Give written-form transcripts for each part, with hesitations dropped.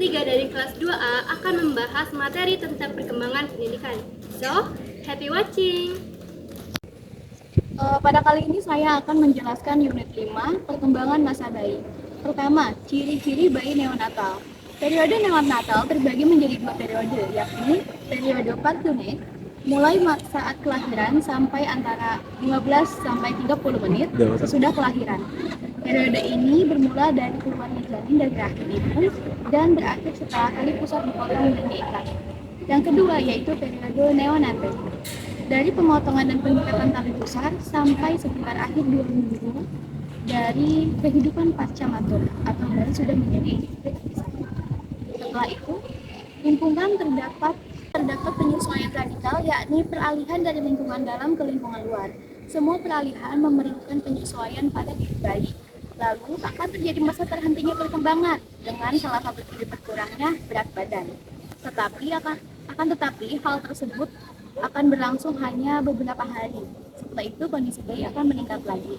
3 dari kelas 2A akan membahas materi tentang perkembangan pendidikan. So, happy watching! Pada kali ini saya akan menjelaskan unit 5, perkembangan masa bayi. Pertama, ciri-ciri bayi neonatal. Periode neonatal terbagi menjadi 2 periode, yakni periode partunate, mulai saat kelahiran sampai antara 15 sampai 30 menit sesudah kelahiran. Periode ini bermula dari keluarnya janin dari rahim ibu dan berakhir setelah tali pusat dipotong dan diikat. Yang kedua yaitu periode neonatal. Dari pemotongan dan pengikatan tali pusar sampai sekitar akhir 2 minggu dari kehidupan pasca matur atau bayi sudah menjadi dewasa. Setelah itu, lingkungan terdapat penyesuaian radikal, yakni peralihan dari lingkungan dalam ke lingkungan luar. Semua peralihan memerlukan penyesuaian pada diri bayi. Lalu akan terjadi masa terhentinya perkembangan dengan salah satu ciri berkurangnya berat badan. Tetapi hal tersebut akan berlangsung hanya beberapa hari. Setelah itu kondisi bayi akan meningkat lagi.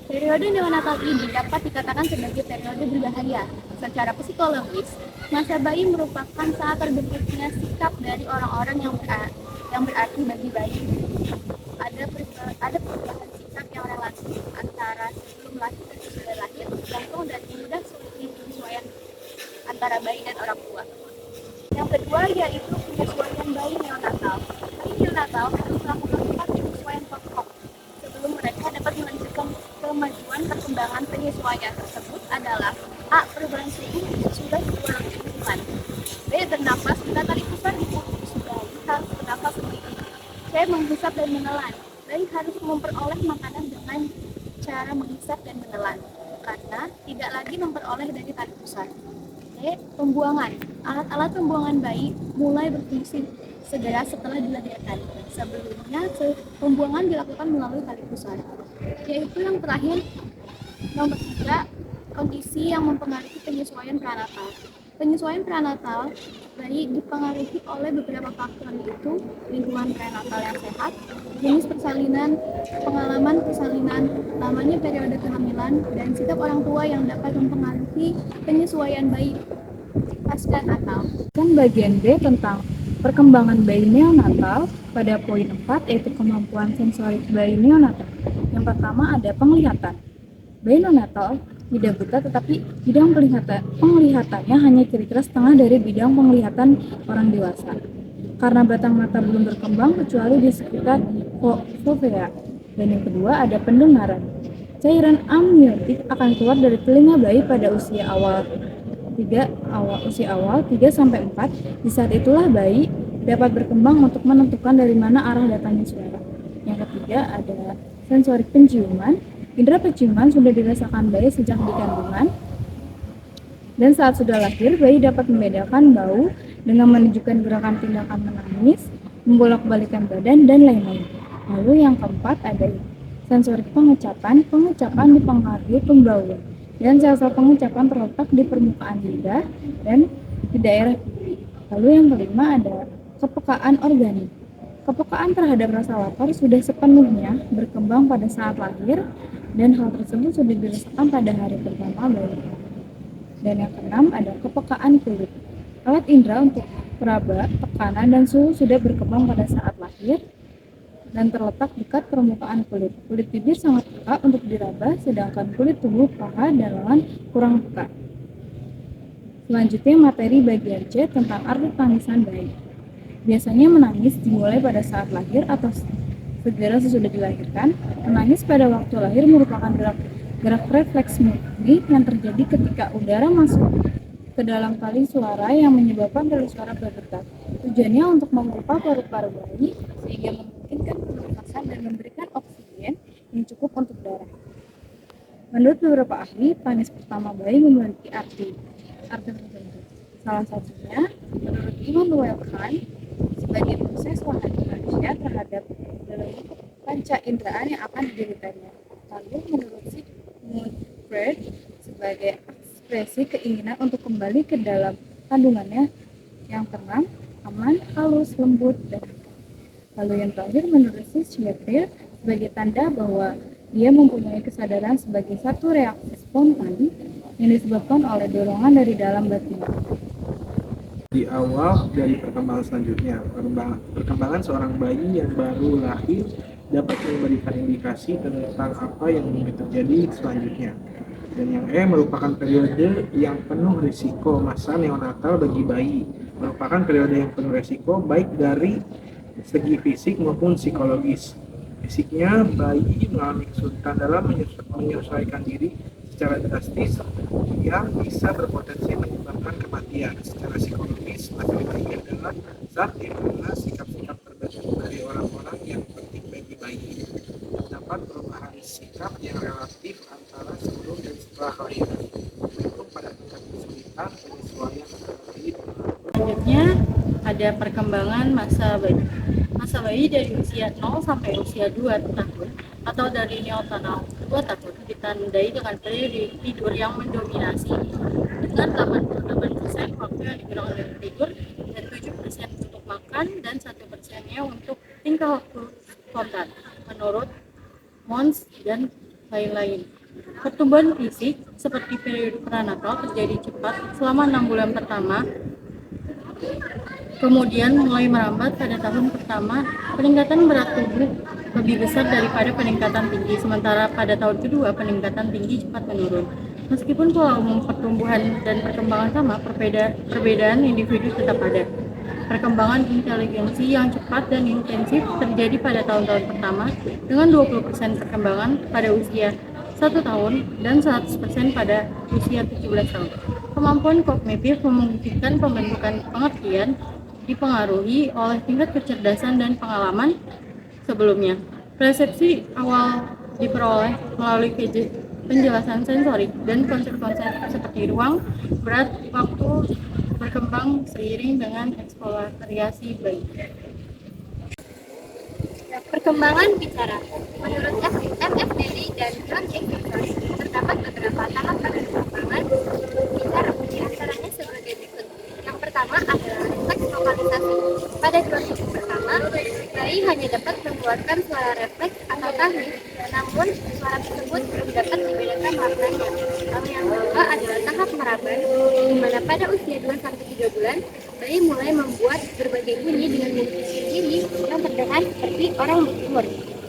Periode neonatal ini dapat dikatakan sebagai periode berbahaya. Secara psikologis, masa bayi merupakan saat terbentuknya sikap dari orang-orang yang berarti bagi bayi. Ada perubahan sikap yang relatif antara sebelum lahir dan sesudah lahir, tergantung dari mudah sulitnya penyesuaian antara bayi dan orang tua. Yang kedua yaitu penyesuaian bayi neonatal. Bayi neonatal harus melakukan 4 penyesuaian pokok sebelum mereka dapat melanjutkan kemajuan perkembangan. Penyesuaian tersebut adalah A. Perubahan suhu sesudah keluar lingkungan. B. Bernafas bila tali pusar diputus, bayi harus bernafas sendiri. C. Menghisap dan menelan. Bayi harus memperoleh makanan dengan cara menghisap dan menelan karena tidak lagi memperoleh dari tali pusar. D. Pembuangan. Alat-alat pembuangan bayi mulai berfungsi segera setelah dilahirkan. Sebelumnya, pembuangan dilakukan melalui tali pusar. Yaitu yang terakhir, nomor 3, kondisi yang mempengaruhi penyesuaian prenatal. Penyesuaian prenatal bayi dipengaruhi oleh beberapa faktor, yaitu lingkungan prenatal yang sehat, jenis persalinan, pengalaman persalinan, lamanya periode kehamilan, dan sikap orang tua yang dapat mempengaruhi penyesuaian bayi pasca natal. Dan bagian B tentang perkembangan bayi neonatal pada poin 4 yaitu kemampuan sensorik bayi neonatal. Yang pertama ada penglihatan. Bayi neonatal tidak buta tetapi bidang penglihatannya hanya kira-kira setengah dari bidang penglihatan orang dewasa. Karena batang mata belum berkembang kecuali di sekitar fovea. Dan yang kedua ada pendengaran. Cairan amniotik akan keluar dari telinga bayi pada usia awal 3 sampai 4. Di saat itulah bayi dapat berkembang untuk menentukan dari mana arah datangnya suara. Yang ketiga ada sensorik penciuman. Indera penciuman sudah dirasakan bayi sejak di kandungan. Dan saat sudah lahir, bayi dapat membedakan bau dengan menunjukkan gerakan tindakan menangis, membolak-balikan badan, dan lain-lain. Lalu yang keempat ada sensorik pengecapan. Pengecapan dipengaruhi pembauan. Dan sel-sel pengecapan terletak di permukaan lidah dan di daerah pipi. Lalu yang kelima ada kepekaan organik. Kepekaan terhadap rasa lapar sudah sepenuhnya berkembang pada saat lahir dan hal tersebut sudah dirasakan pada hari pertama bayi. Dan yang keenam ada kepekaan kulit. Alat indera untuk meraba, tekanan, dan suhu sudah berkembang pada saat lahir dan terletak dekat permukaan kulit. Kulit bibir sangat peka untuk diraba, sedangkan kulit tubuh paha dan lengan kurang peka. Selanjutnya materi bagian C tentang arti tangisan bayi. Biasanya menangis dimulai pada saat lahir atau segera sesudah dilahirkan. Menangis pada waktu lahir merupakan gerak refleks murni yang terjadi ketika udara masuk ke dalam tali suara yang menyebabkan tali suara bergetar. Tujuannya untuk memompa paru-paru bayi sehingga memungkinkan pernafasan dan memberikan oksigen yang cukup untuk darah. Menurut beberapa ahli, tangis pertama bayi memiliki arti tertentu. Salah satunya, menurut Immanuel Kant, sebagai proses wahana manusia terhadap panca inderaan yang akan dideritanya. Lalu menurut Sigmund Freud, sebagai ekspresi keinginan untuk kembali ke dalam kandungannya yang tenang, aman, halus, lembut, dan lalu yang terakhir menurut Shakespeare sebagai tanda bahwa dia mempunyai kesadaran sebagai satu reaksi spontan yang disebabkan oleh dorongan dari dalam batinnya. di awal dari perkembangan selanjutnya. Perkembangan seorang bayi yang baru lahir dapat memberikan indikasi tentang apa yang mungkin terjadi selanjutnya. Dan yang merupakan periode yang penuh risiko. Masa neonatal bagi bayi merupakan periode yang penuh risiko baik dari segi fisik maupun psikologis. Fisiknya, bayi mengalami kesulitan dalam menyesuaikan diri secara drastis yang bisa berpotensi menyebabkan kematian. Secara psikologis, masalah bayi adalah saat di mana sikap-sikap tertentu dari orang-orang yang penting bagi bayi. Terdapat perubahan sikap yang relatif antara sebelum dan setelah kelahiran, bergantung pada tingkat kesulitan penyesuaian antara bayi dan orang. Selanjutnya ada perkembangan masa bayi. Masa bayi dari usia 0 sampai usia 2 tahun atau dari neonatal 2 tahun ditandai dengan periode tidur yang mendominasi dengan 88% waktu yang digunakan untuk tidur dan 7% untuk makan dan 1%-nya untuk tingkah laku spontan menurut Mons dan lain-lain. Pertumbuhan fisik seperti periode prenatal terjadi cepat selama 6 bulan pertama, kemudian mulai merambat pada tahun pertama. Peningkatan berat tubuh lebih besar daripada peningkatan tinggi, sementara pada tahun kedua peningkatan tinggi cepat menurun. Meskipun pola umum pertumbuhan dan perkembangan sama, perbedaan individu tetap ada. Perkembangan inteligensi yang cepat dan intensif terjadi pada tahun-tahun pertama dengan 20% perkembangan pada usia 1 tahun dan 100% pada usia 17 tahun. Kemampuan kognitif memungkinkan pembentukan pengertian dipengaruhi oleh tingkat kecerdasan dan pengalaman sebelumnya. Persepsi awal diperoleh melalui penjelasan sensorik dan konsep-konsep seperti ruang, berat, waktu berkembang seiring dengan eksplorasi bayi. Perkembangan bicara. Menurut MF Daly dan John J. Wilson, terdapat beberapa tahap perkembangan bicara, di antaranya sebagai berikut. Yang pertama adalah refleks vokalisasi. Pada 2 minggu pertama, bayi hanya dapat mengeluarkan suara refleks atau tahmid, namun suara tersebut belum dapat dibedakan maknanya. Lalu yang kedua adalah tahap meraban, di mana pada usia 2-3 bulan, bayi mulai membuat berbagai bunyi dengan memiliki ciri yang terdengar seperti orang berumur.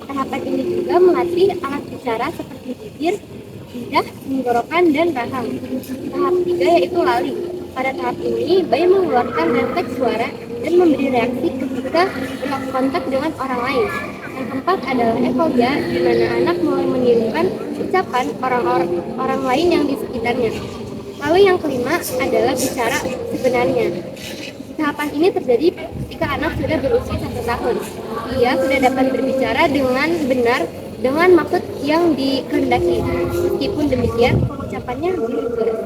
Tahapan ini juga melatih alat bicara seperti bibir, lidah, tenggorokan, dan rahang. Tahap 3 yaitu lali. Pada tahap ini, bayi mengeluarkan refleks suara dan memberi reaksi ketika berlaku kontak dengan orang lain. Yang keempat adalah efogia, di mana anak mulai menirukan ucapan orang lain yang di sekitarnya. Lalu yang kelima adalah bicara sebenarnya. Tahapan ini terjadi ketika anak sudah berusia 1 tahun. Ia sudah dapat berbicara dengan benar dengan maksud yang dikehendaki. Meskipun demikian, pengucapannya belum jelas.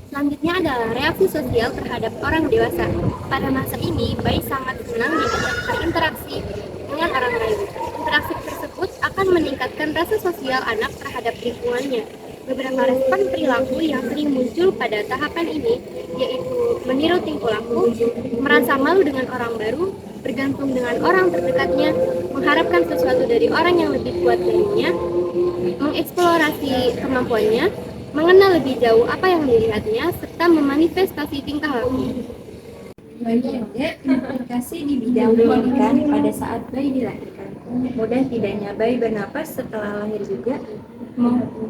Selanjutnya adalah reaksi sosial terhadap orang dewasa. Pada masa ini, bayi sangat senang diajak berinteraksi dengan orang lain. Interaksi tersebut akan meningkatkan rasa sosial anak terhadap lingkungannya. Beberapa respon perilaku yang sering muncul pada tahapan ini yaitu meniru tingkah laku, merasa malu dengan orang baru, bergantung dengan orang terdekatnya, mengharapkan sesuatu dari orang yang lebih kuat darinya, mengeksplorasi kemampuannya, mengenal lebih jauh apa yang dilihatnya, serta memanifestasi tingkah laku. Bagian D, implikasi di bidang pendidikan pada saat bayi dilahirkan. Mudah tidaknya bayi bernapas setelah lahir juga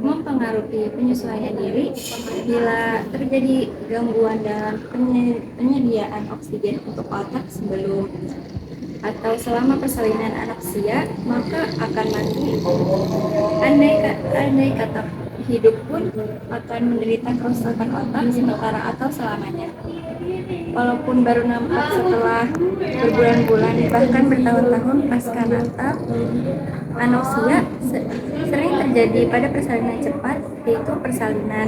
mempengaruhi penyesuaian diri. Bila terjadi gangguan dalam penyediaan oksigen untuk otak sebelum atau selama persalinan anaksia, maka akan mati. Andai kata hidup pun akan menderita kerusakan otak sementara atau selamanya. Walaupun baru nampak setelah berbulan-bulan bahkan bertahun-tahun pasca natal, anoreksia sering terjadi pada persalinan cepat, yaitu persalinan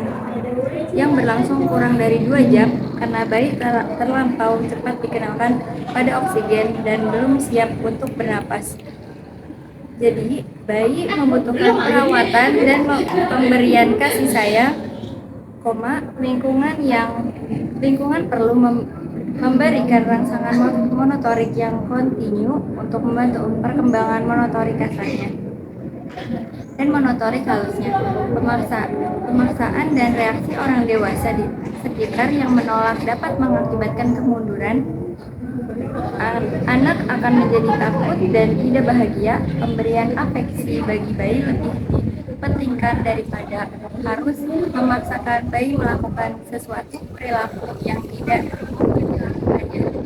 yang berlangsung kurang dari 2 jam karena bayi terlampau cepat dikenalkan pada oksigen dan belum siap untuk bernapas. Jadi, bayi membutuhkan perawatan dan pemberian kasih sayang, lingkungan perlu memberikan rangsangan motorik yang kontinu untuk membantu perkembangan motorik kasarnya. dan motorik halusnya. Pemaksaan dan reaksi orang dewasa di sekitar yang menolak dapat mengakibatkan kemunduran. Anak akan menjadi takut dan tidak bahagia. Pemberian afeksi bagi bayi lebih dipentingkan daripada harus memaksakan bayi melakukan sesuatu perilaku yang tidak dilakukannya.